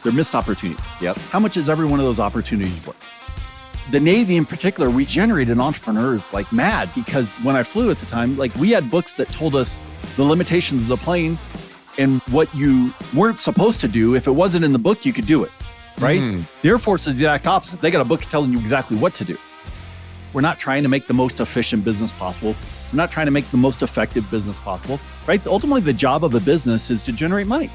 They're missed opportunities. Yep. How much is every one of those opportunities worth? The Navy in particular, we generated entrepreneurs like mad because when I flew at the time, like we had books that told us the limitations of the plane and what you weren't supposed to do. If it wasn't in the book, you could do it, right? The Air Force is the exact opposite. They got a book telling you exactly what to do. We're not trying to make the most efficient business possible. We're not trying to make the most effective business possible, right? Ultimately, the job of a business is to generate money.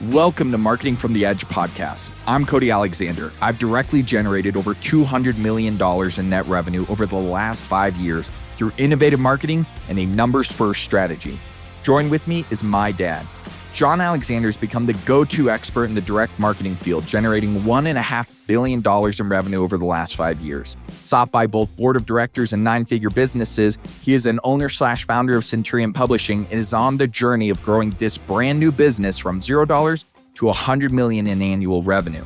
Welcome to Marketing from the Edge podcast. I'm Jon Alexander. I've directly generated over $200 million in net revenue over the last 5 years through innovative marketing and a numbers-first strategy. Join with me is my dad. Jon Alexander has become the go-to expert in the direct marketing field, generating $1.5 billion in revenue over the last 5 years. Sought by both board of directors and nine-figure businesses, he is an owner/founder of Centurion Publishing and is on the journey of growing this brand new business from $0 to $100 million in annual revenue.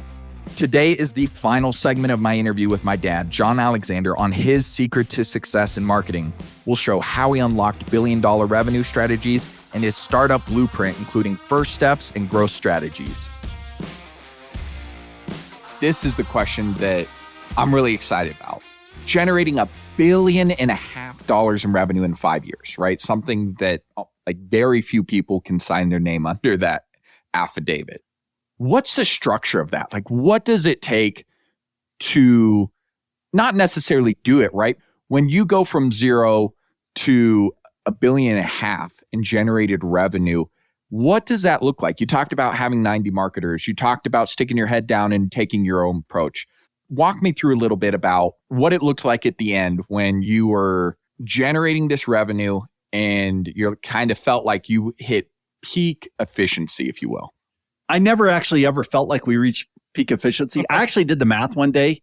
Today is the final segment of my interview with my dad, Jon Alexander, on his secret to success in marketing. We'll show how he unlocked billion-dollar revenue strategies and his startup blueprint, including first steps and growth strategies. This is the question that I'm really excited about. Generating $1.5 billion in revenue in 5 years, right? Something that like very few people can sign their name under that affidavit. What's the structure of that? Like, what does it take to not necessarily do it, right? When you go from zero to $1.5 billion in generated revenue, what does that look like? You talked about having 90 marketers. You talked about sticking your head down and taking your own approach. Walk me through a little bit about what it looked like at the end when you were generating this revenue and you kind of felt like you hit peak efficiency, if you will. I never actually ever felt like we reached peak efficiency. I actually did the math one day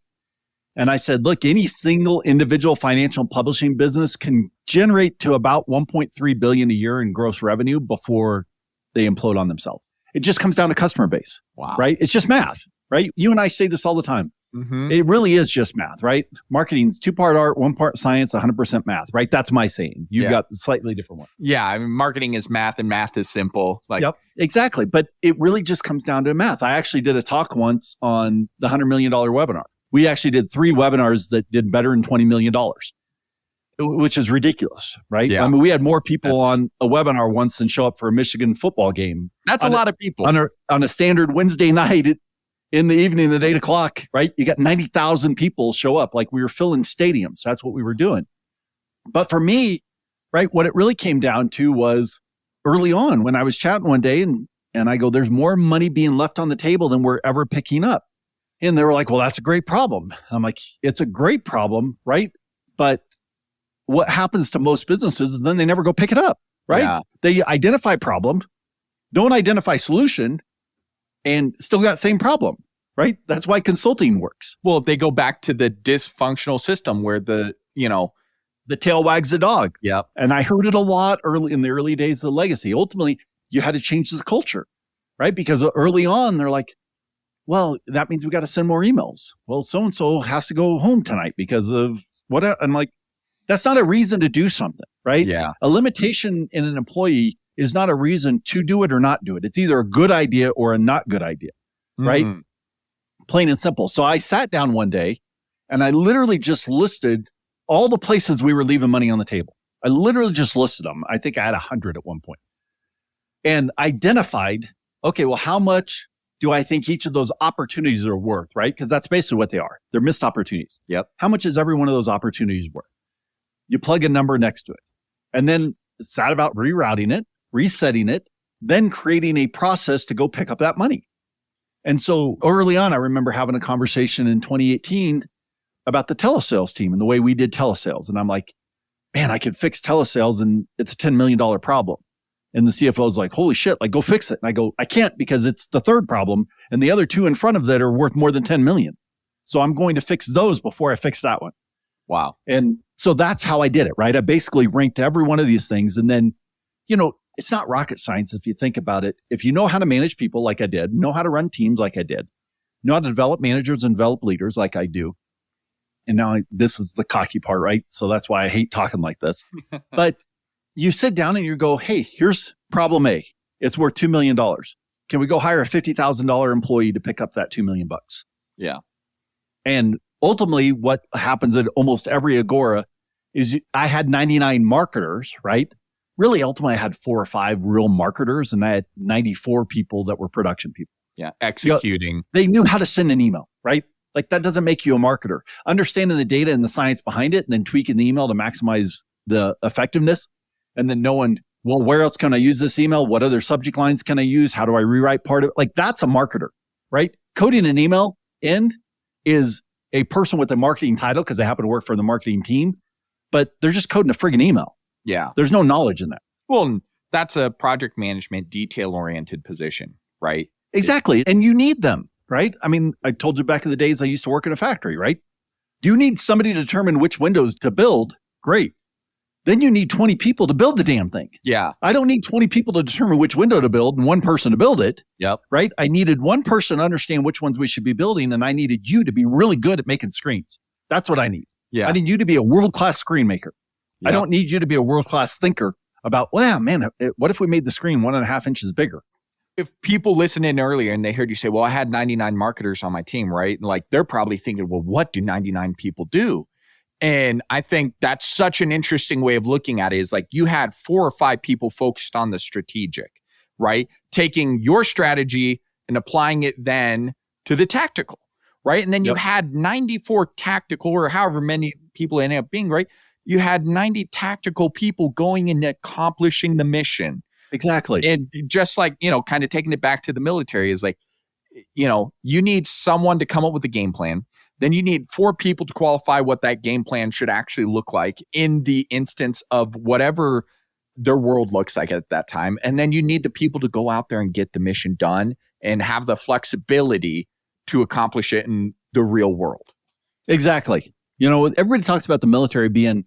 and I said, look, any single individual financial publishing business can generate to about 1.3 billion a year in gross revenue before they implode on themselves. It just comes down to customer base, right? It's just math, right? You and I say this all the time. It really is just math, right? Marketing's 2-part art, 1-part science, 100% math, right? That's my saying. You've got a slightly different one. Yeah, I mean, marketing is math and math is simple. Yep, exactly. But it really just comes down to math. I actually did a talk once on the $100 million webinar. We actually did 3 webinars that did better than $20 million, which is ridiculous, right? Yeah. I mean, we had more people on a webinar once than show up for a Michigan football game. That's a lot of people. On a standard Wednesday night in the evening at 8 o'clock, right? You got 90,000 people show up. Like we were filling stadiums. That's what we were doing. But for me, right, what it really came down to was early on when I was chatting one day and I go, there's more money being left on the table than we're ever picking up. And they were like, well, that's a great problem. I'm like, it's a great problem, right? But what happens to most businesses is then they never go pick it up, right? Yeah. They identify problem, don't identify solution, and still got same problem, right? That's why consulting works. Well, they go back to the dysfunctional system where the tail wags the dog. Yep. And I heard it a lot in the early days of Legacy. Ultimately, you had to change the culture, right? Because early on, they're like, well, that means we got to send more emails. Well, so-and-so has to go home tonight because of what? I'm like, that's not a reason to do something, right? Yeah. A limitation in an employee is not a reason to do it or not do it. It's either a good idea or a not good idea, right? Plain and simple. So I sat down one day and I literally just listed all the places we were leaving money on the table. I literally just listed them. I think I had 100 at one point and identified, okay, well, how much do I think each of those opportunities are worth, right? Because that's basically what they are. They're missed opportunities. Yep. How much is every one of those opportunities worth? You plug a number next to it. And then it's that about rerouting it, resetting it, then creating a process to go pick up that money. And so early on, I remember having a conversation in 2018 about the telesales team and the way we did telesales. And I'm like, man, I could fix telesales and it's a $10 million problem. And the CFO is like, holy shit, like go fix it. And I go, I can't because it's the third problem. And the other 2 in front of that are worth more than 10 million. So I'm going to fix those before I fix that one. Wow. And so that's how I did it, right? I basically ranked every one of these things. And then, it's not rocket science if you think about it. If you know how to manage people like I did, know how to run teams like I did, know how to develop managers and develop leaders like I do. And now this is the cocky part, right? So that's why I hate talking like this. But you sit down and you go, hey, here's problem A. It's worth $2 million. can we go hire a $50,000 employee to pick up that $2 million? Yeah. And ultimately what happens at almost every Agora is I had 99 marketers, right? Really, ultimately I had 4 or 5 real marketers and I had 94 people that were production people. Yeah. Executing. They knew how to send an email, right? Like that doesn't make you a marketer. Understanding the data and the science behind it and then tweaking the email to maximize the effectiveness. And then knowing, well, where else can I use this email? What other subject lines can I use? How do I rewrite part of it? Like that's a marketer, right? Coding an email end is a person with a marketing title because they happen to work for the marketing team, but they're just coding a friggin' email. Yeah. There's no knowledge in that. Well, that's a project management detail-oriented position, right? Exactly. And you need them, right? I mean, I told you back in the days I used to work in a factory, right? Do you need somebody to determine which windows to build? Great. Then you need 20 people to build the damn thing. Yeah. I don't need 20 people to determine which window to build and one person to build it. Yep. Right? I needed one person to understand which ones we should be building, and I needed you to be really good at making screens. That's what I need. Yeah. I need you to be a world-class screen maker. Yep. I don't need you to be a world-class thinker about, well, man, what if we made the screen 1.5 inches bigger? If people listen in earlier and they heard you say, well, I had 99 marketers on my team, right? Like they're probably thinking, well, what do 99 people do? And I think that's such an interesting way of looking at it is like you had 4 or 5 people focused on the strategic, right? Taking your strategy and applying it then to the tactical, right? And then you had 94 tactical or however many people ended up being, right? You had 90 tactical people going and accomplishing the mission. Exactly. And just like, you know, kind of taking it back to the military is like, you know, you need someone to come up with a game plan. Then you need 4 people to qualify what that game plan should actually look like in the instance of whatever their world looks like at that time. And then you need the people to go out there and get the mission done and have the flexibility to accomplish it in the real world. Exactly. You know, everybody talks about the military being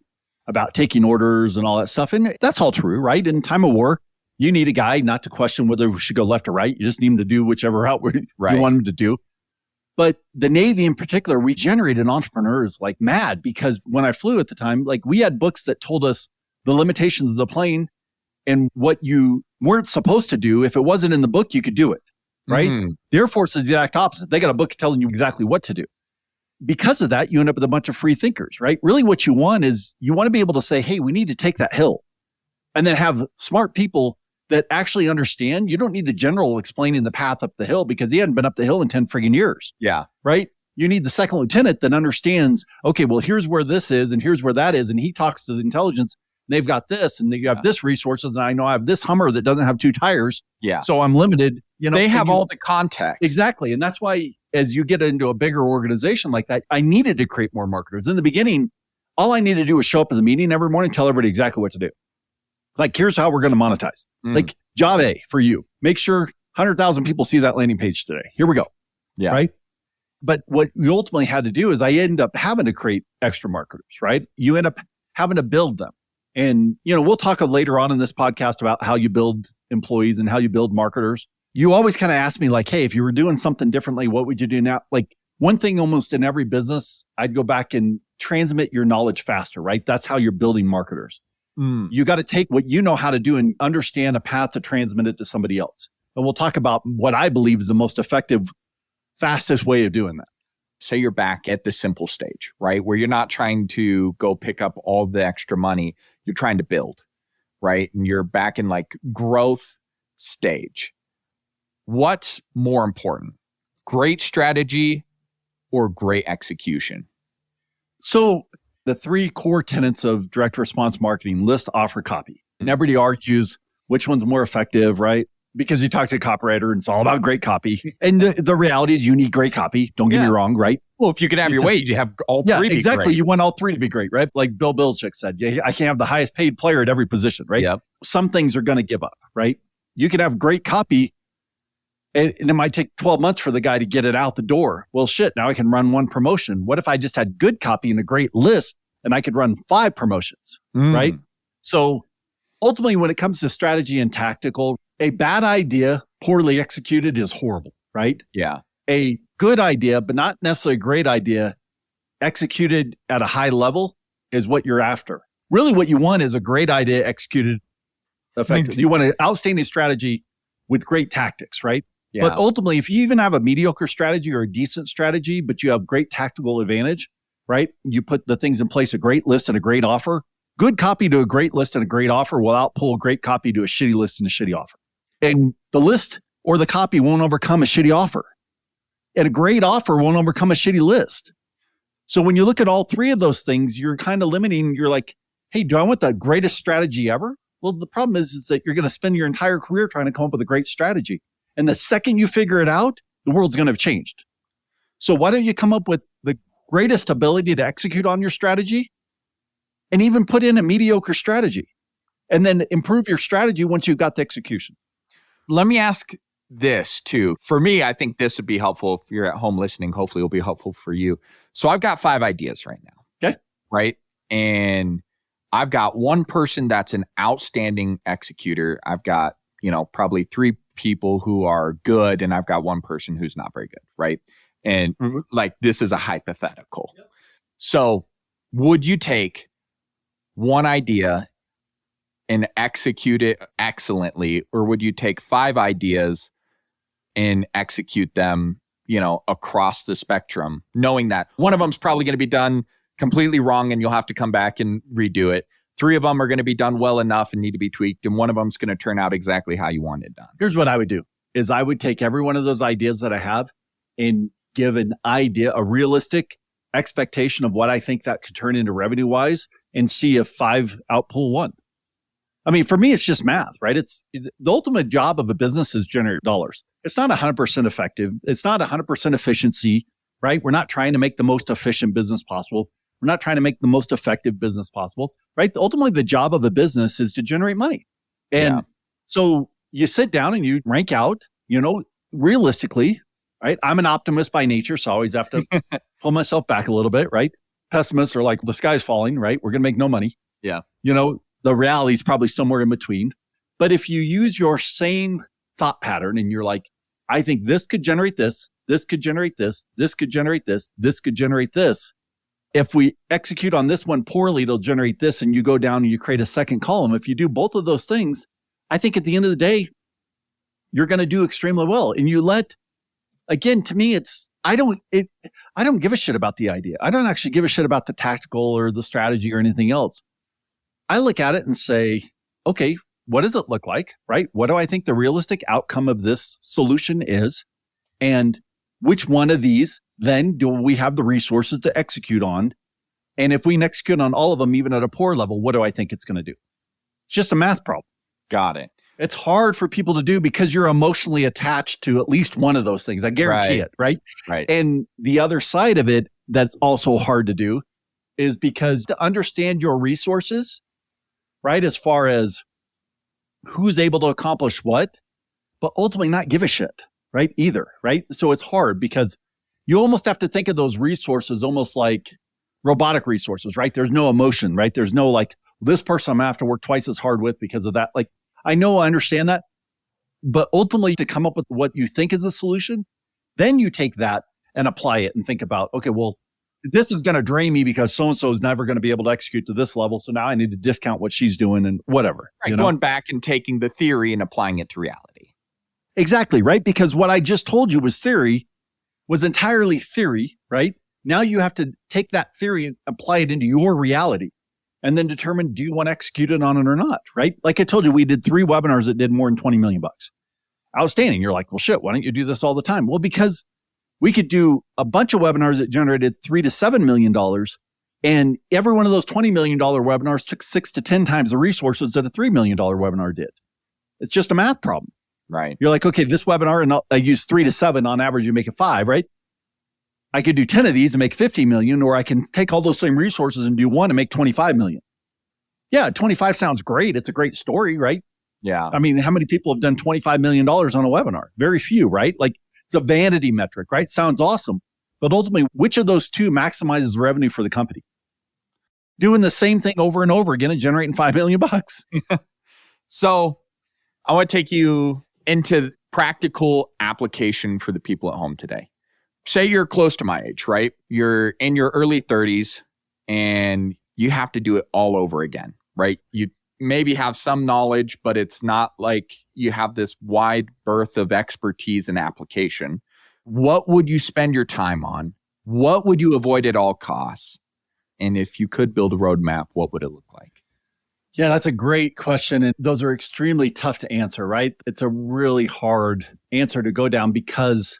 about taking orders and all that stuff. And that's all true, right? In time of war, you need a guy not to question whether we should go left or right. You just need him to do whichever route you want him to do. But the Navy in particular, we generated entrepreneurs like mad because when I flew at the time, like we had books that told us the limitations of the plane and what you weren't supposed to do. If it wasn't in the book, you could do it, right? Mm-hmm. The Air Force is the exact opposite. They got a book telling you exactly what to do. Because of that, you end up with a bunch of free thinkers, right? Really what you want is you want to be able to say, hey, we need to take that hill and then have smart people that actually understand. You don't need the general explaining the path up the hill because he hadn't been up the hill in 10 friggin' years. Yeah. Right? You need the second lieutenant that understands, okay, well, here's where this is and here's where that is. And he talks to the intelligence. And they've got this and they have this resources. And I know I have this Hummer that doesn't have 2 tires. Yeah. So I'm limited. You know, they have all the context. Exactly. And that's why as you get into a bigger organization like that, I needed to create more marketers. In the beginning, all I needed to do was show up at the meeting every morning, tell everybody exactly what to do. Like, here's how we're going to monetize. Like, job A for you. Make sure 100,000 people see that landing page today. Here we go. Yeah. Right? But what we ultimately had to do is I end up having to create extra marketers, right? You end up having to build them. And, you know, we'll talk later on in this podcast about how you build employees and how you build marketers. You always kind of ask me like, hey, if you were doing something differently, what would you do now? Like one thing almost in every business, I'd go back and transmit your knowledge faster, right? That's how you're building marketers. You got to take what you know how to do and understand a path to transmit it to somebody else. And we'll talk about what I believe is the most effective, fastest way of doing that. Say you're back at the simple stage, right? Where you're not trying to go pick up all the extra money. You're trying to build, right? And you're back in like growth stage. What's more important? Great strategy or great execution? So the 3 core tenets of direct response marketing: list, offer, copy. And everybody argues which one's more effective, right? Because you talk to a copywriter and it's all about great copy. And the reality is you need great copy. Don't get me wrong, right? Well, if you could have your way, you have all 3 be exactly. great. You want all 3 to be great, right? Like Bill Belichick said, I can't have the highest paid player at every position, right? Yep. Some things are going to give up, right? You can have great copy and it might take 12 months for the guy to get it out the door. Well, shit, now I can run 1 promotion. What if I just had good copy and a great list and I could run 5 promotions, right? So ultimately, when it comes to strategy and tactical, a bad idea poorly executed is horrible, right? Yeah. A good idea, but not necessarily a great idea, executed at a high level is what you're after. Really what you want is a great idea executed effectively. You want an outstanding strategy with great tactics, right? Yeah. But ultimately, if you even have a mediocre strategy or a decent strategy, but you have great tactical advantage, right? You put the things in place, a great list and a great offer, good copy to a great list and a great offer will outpull a great copy to a shitty list and a shitty offer. And the list or the copy won't overcome a shitty offer. And a great offer won't overcome a shitty list. So when you look at all three of those things, you're kind of limiting. You're like, hey, do I want the greatest strategy ever? Well, the problem is that you're going to spend your entire career trying to come up with a great strategy. And the second you figure it out, the world's going to have changed. So why don't you come up with the greatest ability to execute on your strategy and even put in a mediocre strategy and then improve your strategy once you've got the execution? Let me ask this too. For me, I think this would be helpful if you're at home listening. Hopefully it'll be helpful for you. So I've got 5 ideas right now. Okay. Right. And I've got one person that's an outstanding executor. I've got, probably 3 people who are good, and I've got one person who's not very good. Right. And like, this is a hypothetical. Yep. So would you take one idea and execute it excellently, or would you take 5 ideas and execute them, across the spectrum, knowing that one of them's probably going to be done completely wrong and you'll have to come back and redo it? 3 of them are going to be done well enough and need to be tweaked, and one of them's going to turn out exactly how you want it done. Here's what I would do is I would take every one of those ideas that I have and give an idea, a realistic expectation of what I think that could turn into revenue wise, and see if 5 outpull 1. I mean, for me, it's just math, right? It's the ultimate job of a business is generate dollars. It's not 100% effective. It's not 100% efficiency, right? We're not trying to make the most efficient business possible. We're not trying to make the most effective business possible, right? Ultimately, the job of a business is to generate money. And so you sit down and you rank out, realistically, right? I'm an optimist by nature, so I always have to pull myself back a little bit, right? Pessimists are like, the sky's falling, right? We're going to make no money. Yeah. The reality is probably somewhere in between. But if you use your same thought pattern and you're like, I think this could generate this, this could generate this, this could generate this, this could generate this. If we execute on this one poorly, it'll generate this, and you go down and you create a second column. If you do both of those things, I think at the end of the day, you're going to do extremely well. And again, to me, I don't give a shit about the idea. I don't actually give a shit about the tactical or the strategy or anything else. I look at it and say, okay, what does it look like, right? What do I think the realistic outcome of this solution is? And which one of these then do we have the resources to execute on? And if we can execute on all of them, even at a poor level, what do I think it's going to do? It's just a math problem. Got it. It's hard for people to do because you're emotionally attached to at least one of those things. I guarantee it, right? Right. And the other side of it that's also hard to do is because to understand your resources, right, as far as who's able to accomplish what, but ultimately not give a shit, right, either, right? So it's hard because you almost have to think of those resources almost like robotic resources, right? There's no emotion, right? There's no like, this person I'm going to have to work twice as hard with because of that. Like, I understand that, but ultimately to come up with what you think is the solution, then you take that and apply it and think about, okay, well, this is going to drain me because so-and-so is never going to be able to execute to this level. So now I need to discount what she's doing and whatever. Right, going back and taking the theory and applying it to reality. Exactly, right? Because what I just told you was entirely theory, right? Now you have to take that theory and apply it into your reality and then determine, do you want to execute it on it or not, right? Like I told you, we did 3 webinars that did more than 20 million bucks. Outstanding. You're like, well, shit, why don't you do this all the time? Well, because we could do a bunch of webinars that generated $3 to $7 million. And every one of those $20 million webinars took 6 to 10 times the resources that a $3 million webinar did. It's just a math problem. Right. You're like, okay, this webinar, and I use 3 to 7 on average, you make it 5, right? I could do 10 of these and make 50 million, or I can take all those same resources and do 1 and make 25 million. Yeah, 25 sounds great. It's a great story, right? Yeah. I mean, how many people have done $25 million on a webinar? Very few, right? Like, it's a vanity metric, right? Sounds awesome. But ultimately, which of those two maximizes revenue for the company? Doing the same thing over and over again and generating $5 million bucks. So I want to take you into practical application for the people at home today. Say you're close to my age, right? You're in your early 30s and you have to do it all over again, right? You maybe have some knowledge, but it's not like you have this wide berth of expertise and application. What would you spend your time on? What would you avoid at all costs? And if you could build a roadmap, what would it look like? Yeah, that's a great question. And those are extremely tough to answer, right? It's a really hard answer to go down because,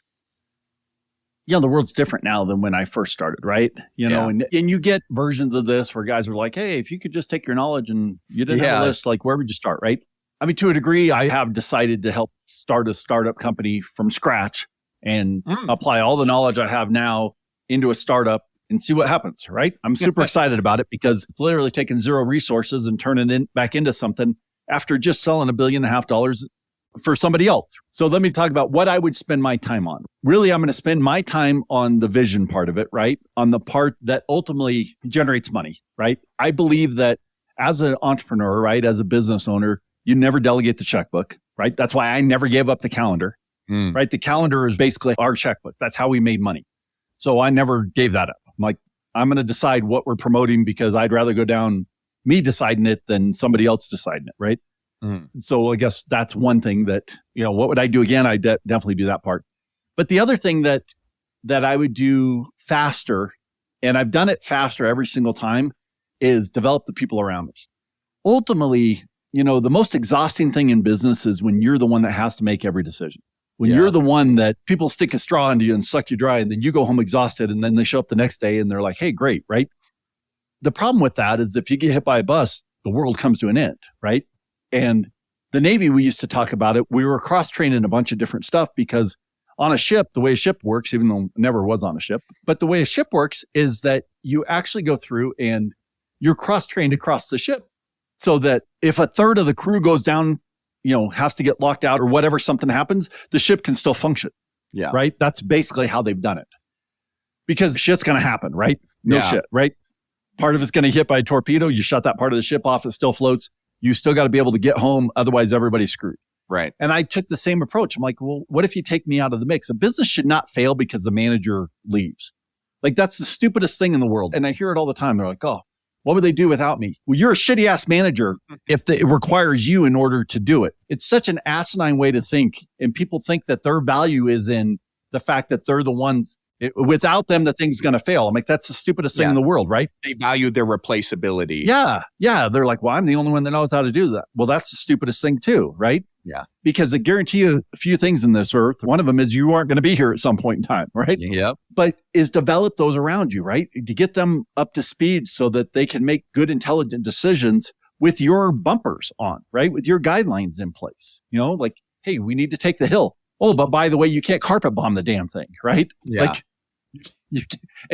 the world's different now than when I first started, right? And you get versions of this where guys are like, hey, if you could just take your knowledge and you didn't have a list, like where would you start, right? I mean, to a degree, I have decided to help start a startup company from scratch and apply all the knowledge I have now into a startup and see what happens, right? I'm super excited about it because it's literally taking zero resources and turning it back into something after just selling $1.5 billion for somebody else. So let me talk about what I would spend my time on. Really, I'm going to spend my time on the vision part of it, right? On the part that ultimately generates money, right? I believe that as an entrepreneur, right? As a business owner, you never delegate the checkbook, right? That's why I never gave up the calendar, right? The calendar is basically our checkbook. That's how we made money. So I never gave that up. I'm like, I'm going to decide what we're promoting because I'd rather go down me deciding it than somebody else deciding it, right? So I guess that's one thing that, what would I do again? I definitely do that part. But the other thing that I would do faster, and I've done it faster every single time, is develop the people around us. Ultimately, the most exhausting thing in business is when you're the one that has to make every decision. When you're the one that people stick a straw into you and suck you dry, and then you go home exhausted, and then they show up the next day and they're like, hey, great, right? The problem with that is if you get hit by a bus, the world comes to an end, right? And the Navy, we used to talk about it. We were cross-trained in a bunch of different stuff because on a ship, the way a ship works, even though I never was on a ship, but the way a ship works is that you actually go through and you're cross-trained across the ship so that if a third of the crew goes down, has to get locked out or whatever, something happens, the ship can still function. Yeah. Right. That's basically how they've done it because shit's going to happen, right? No shit, right? Part of it's going to hit by a torpedo. You shut that part of the ship off. It still floats. You still got to be able to get home. Otherwise, everybody's screwed. Right. And I took the same approach. I'm like, well, what if you take me out of the mix? A business should not fail because the manager leaves. Like, that's the stupidest thing in the world. And I hear it all the time. They're like, oh, what would they do without me? Well, you're a shitty ass manager if it requires you in order to do it. It's such an asinine way to think. And people think that their value is in the fact that they're the ones. Without them, the thing's going to fail. I'm like, that's the stupidest thing in the world, right? They value their replaceability. Yeah. They're like, well, I'm the only one that knows how to do that. Well, that's the stupidest thing too, right? Yeah. Because I guarantee you a few things in this earth. One of them is you aren't going to be here at some point in time, right? Yep. But is develop those around you, right? To get them up to speed so that they can make good, intelligent decisions with your bumpers on, right? With your guidelines in place. Like, hey, we need to take the hill. Oh, but by the way, you can't carpet bomb the damn thing, right? Yeah. Like,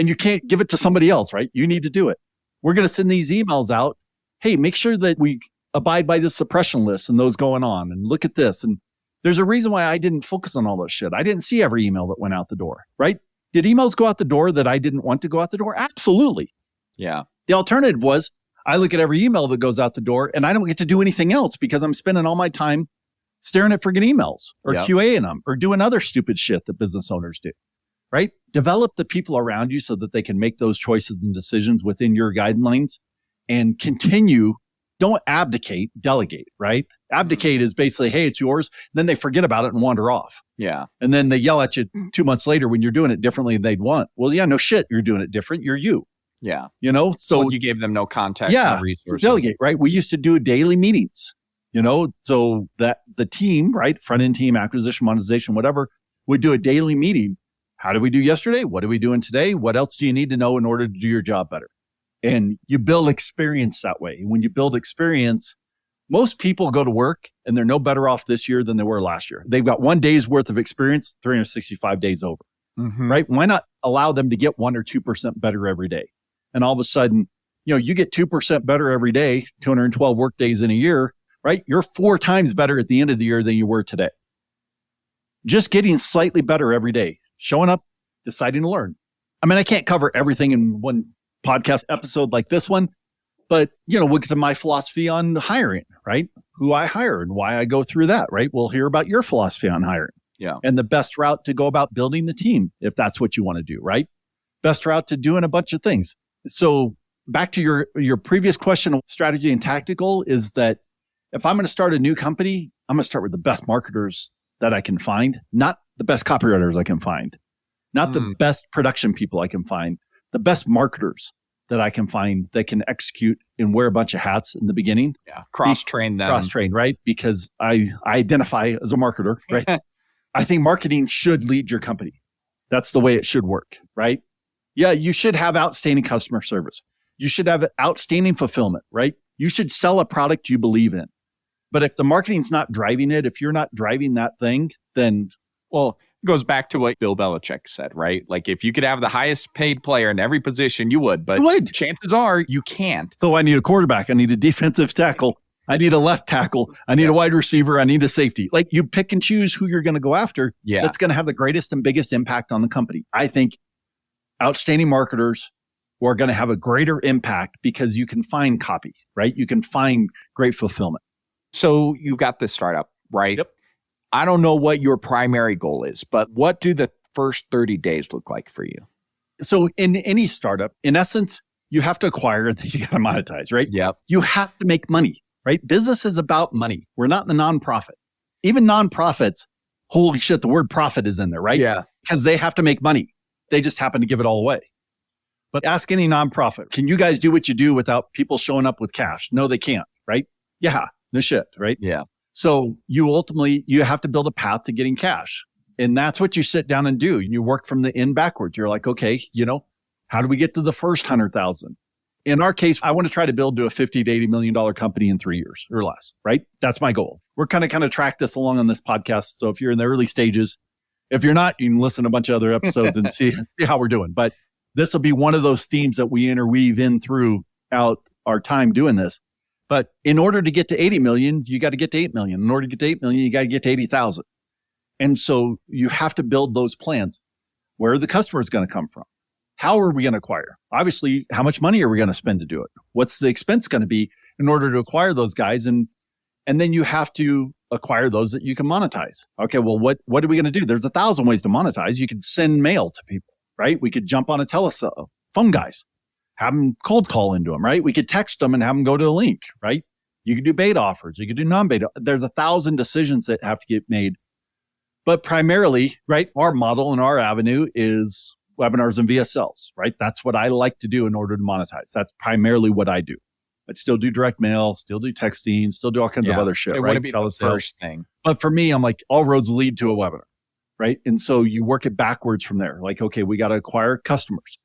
you can't give it to somebody else, right? You need to do it. We're going to send these emails out. Hey, make sure that we abide by the suppression list and those going on and look at this. And there's a reason why I didn't focus on all this shit. I didn't see every email that went out the door, right? Did emails go out the door that I didn't want to go out the door? Absolutely. Yeah. The alternative was I look at every email that goes out the door and I don't get to do anything else because I'm spending all my time staring at friggin' emails or QAing them or doing other stupid shit that business owners do. Right? Develop the people around you so that they can make those choices and decisions within your guidelines and continue. Don't abdicate, delegate, right? Abdicate is basically, hey, it's yours. Then they forget about it and wander off. Yeah. And then they yell at you 2 months later when you're doing it differently than they'd want. Well, yeah, no shit. You're doing it different. You're you. Yeah. So well, you gave them no context. Yeah. No resources. Delegate, right? We used to do daily meetings, so that the team, right? Front end team, acquisition, monetization, whatever, would do a daily meeting. How did we do yesterday? What are we doing today? What else do you need to know in order to do your job better? And you build experience that way. When you build experience, most people go to work and they're no better off this year than they were last year. They've got 1 day's worth of experience, 365 days over, right? Why not allow them to get 1 or 2% better every day? And all of a sudden, you get 2% better every day, 212 work days in a year, right? You're 4 times better at the end of the year than you were today. Just getting slightly better every day. Showing up, deciding to learn. I mean, I can't cover everything in one podcast episode like this one, but, we'll get to my philosophy on hiring, right? Who I hire and why I go through that, right? We'll hear about your philosophy on hiring. Yeah. And the best route to go about building the team, if that's what you want to do, right? Best route to doing a bunch of things. So, back to your previous question on strategy and tactical is that if I'm going to start a new company, I'm going to start with the best marketers that I can find, not the best copywriters I can find, not the best production people I can find, the best marketers that I can find that can execute and wear a bunch of hats in the beginning. Yeah. Cross-train them. Cross-train, right? Because I identify as a marketer, right? I think marketing should lead your company. That's the way it should work, right? Yeah, you should have outstanding customer service. You should have outstanding fulfillment, right? You should sell a product you believe in. But if the marketing's not driving it, if you're not driving that thing, then... Well, it goes back to what Bill Belichick said, right? Like if you could have the highest paid player in every position, you would. But chances are you can't. So I need a quarterback. I need a defensive tackle. I need a left tackle. I need a wide receiver. I need a safety. Like you pick and choose who you're going to go after. Yeah. That's going to have the greatest and biggest impact on the company. I think outstanding marketers are going to have a greater impact because you can find copy, right? You can find great fulfillment. So you got this startup, right? Yep. I don't know what your primary goal is, but what do the first 30 days look like for you? So in any startup, in essence, you have to acquire and then you got to monetize, right? Yep. You have to make money, right? Business is about money. We're not in the nonprofit. Even nonprofits, holy shit, the word profit is in there, right? Yeah. Because they have to make money. They just happen to give it all away. But ask any nonprofit, can you guys do what you do without people showing up with cash? No, they can't, right? Yeah, no shit, right? Yeah. So you have to build a path to getting cash. And that's what you sit down and do. You work from the end backwards. You're like, okay, how do we get to the first 100,000? In our case, I want to try to build to a $50 to $80 million company in 3 years or less, right? That's my goal. We're kind of track this along on this podcast. So if you're in the early stages, if you're not, you can listen to a bunch of other episodes and see how we're doing. But this will be one of those themes that we interweave in throughout our time doing this. But in order to get to 80 million, you got to get to 8 million. In order to get to 8 million, you got to get to 80,000. And so you have to build those plans. Where are the customers going to come from? How are we going to acquire? Obviously, how much money are we going to spend to do it? What's the expense going to be in order to acquire those guys? And then you have to acquire those that you can monetize. Okay, well, what are we going to do? There's 1,000 ways to monetize. You could send mail to people, right? We could jump on a phone guys. Have them cold call into them, right? We could text them and have them go to a link, right? You could do beta offers. You could do non-beta. There's 1,000 decisions that have to get made. But primarily, right, our model and our avenue is webinars and VSLs, right? That's what I like to do in order to monetize. That's primarily what I do. I still do direct mail, still do texting, still do all kinds of other shit, it right? It be the first thing. But for me, I'm like, all roads lead to a webinar, right? And so you work it backwards from there. Like, okay, we got to acquire customers.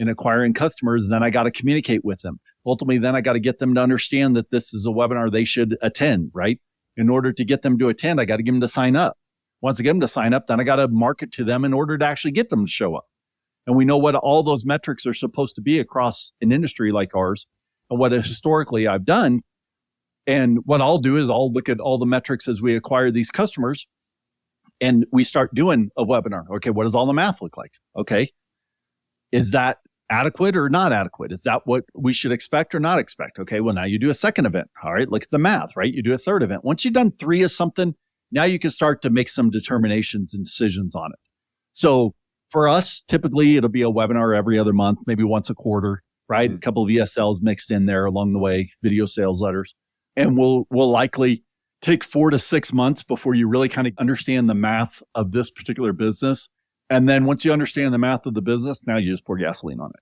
In acquiring customers, then I got to communicate with them. Ultimately, then I got to get them to understand that this is a webinar they should attend, right? In order to get them to attend, I got to get them to sign up. Once I get them to sign up, then I got to market to them in order to actually get them to show up. And we know what all those metrics are supposed to be across an industry like ours and what historically I've done. And what I'll do is I'll look at all the metrics as we acquire these customers and we start doing a webinar. Okay, what does all the math look like? Okay, is that adequate or not adequate? Is that what we should expect or not expect? Okay, well, now you do a second event. All right, look at the math, right? You do a third event. Once you've done 3 of something, now you can start to make some determinations and decisions on it. So for us, typically it'll be a webinar every other month, maybe once a quarter, right? A couple of VSLs mixed in there along the way, video sales letters. And we'll likely take 4 to 6 months before you really kind of understand the math of this particular business. And then once you understand the math of the business, now you just pour gasoline on it.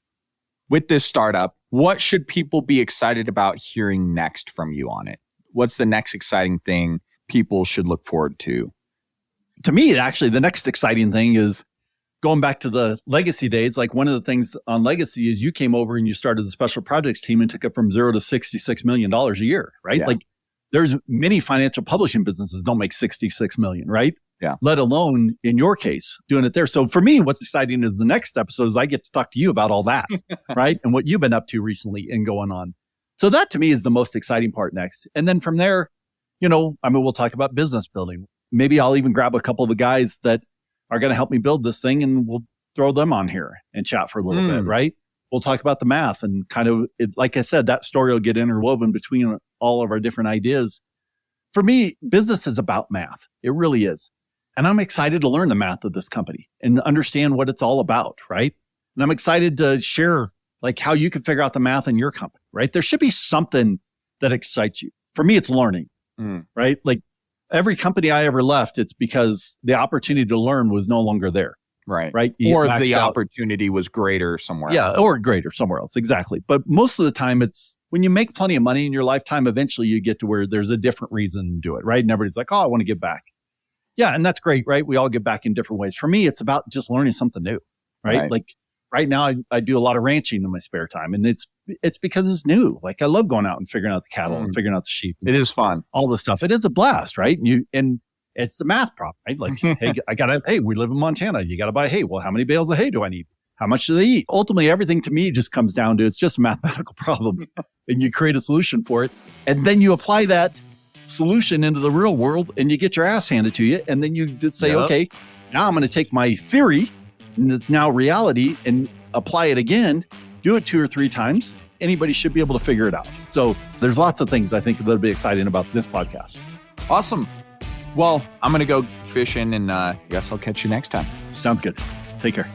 With this startup, what should people be excited about hearing next from you on it? What's the next exciting thing people should look forward to? To me, actually, the next exciting thing is going back to the legacy days. Like one of the things on legacy is you came over and you started the special projects team and took it from 0 to $66 million a year, right? Yeah. Like there's many financial publishing businesses don't make 66 million, right? Yeah. Let alone in your case, doing it there. So for me, what's exciting is the next episode is I get to talk to you about all that, right? And what you've been up to recently and going on. So that to me is the most exciting part next. And then from there, we'll talk about business building. Maybe I'll even grab a couple of the guys that are going to help me build this thing and we'll throw them on here and chat for a little bit, right? We'll talk about the math and kind of, like I said, that story will get interwoven between all of our different ideas. For me, business is about math. It really is. And I'm excited to learn the math of this company and understand what it's all about, right? And I'm excited to share like how you can figure out the math in your company, right? There should be something that excites you. For me, it's learning, right? Like every company I ever left, it's because the opportunity to learn was no longer there. Right. Right. Or the opportunity was greater somewhere else. Yeah. Or greater somewhere else. Exactly. But most of the time it's when you make plenty of money in your lifetime, eventually you get to where there's a different reason to do it. Right. And everybody's like, oh, I want to give back. Yeah. And that's great. Right. We all give back in different ways. For me, it's about just learning something new. Right. Like right now I do a lot of ranching in my spare time, and it's because it's new. Like I love going out and figuring out the cattle and figuring out the sheep. It is fun. All this stuff. It is a blast. Right. And it's the math problem, right? Like, hey, we live in Montana. You got to buy hay. Well, how many bales of hay do I need? How much do they eat? Ultimately, everything to me just comes down to it's just a mathematical problem, and you create a solution for it. And then you apply that solution into the real world and you get your ass handed to you. And then you just say, okay, now I'm going to take my theory, and it's now reality, and apply it again, do it 2 or 3 times. Anybody should be able to figure it out. So there's lots of things I think that'll be exciting about this podcast. Awesome. Well, I'm going to go fishing, and I guess I'll catch you next time. Sounds good. Take care.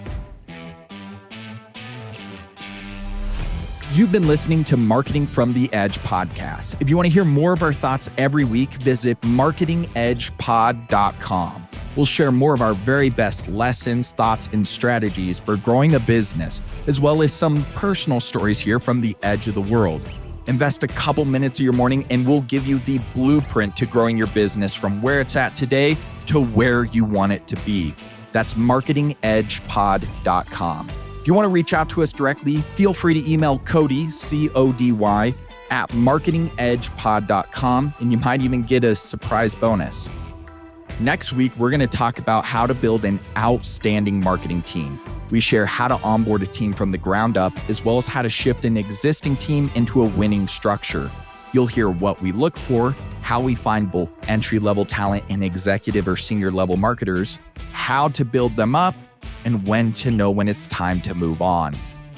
You've been listening to Marketing from the Edge podcast. If you want to hear more of our thoughts every week, visit marketingedgepod.com. We'll share more of our very best lessons, thoughts, and strategies for growing a business, as well as some personal stories here from the edge of the world. Invest a couple minutes of your morning and we'll give you the blueprint to growing your business from where it's at today to where you want it to be. That's marketingedgepod.com. If you want to reach out to us directly, feel free to email Cody, C-O-D-Y, at marketingedgepod.com, and you might even get a surprise bonus. Next week, we're going to talk about how to build an outstanding marketing team. We share how to onboard a team from the ground up, as well as how to shift an existing team into a winning structure. You'll hear what we look for, how we find both entry-level talent and executive or senior-level marketers, how to build them up, and when to know when it's time to move on.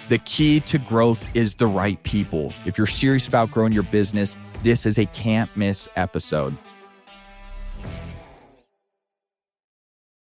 The key to growth is the right people. If you're serious about growing your business, this is a can't-miss episode.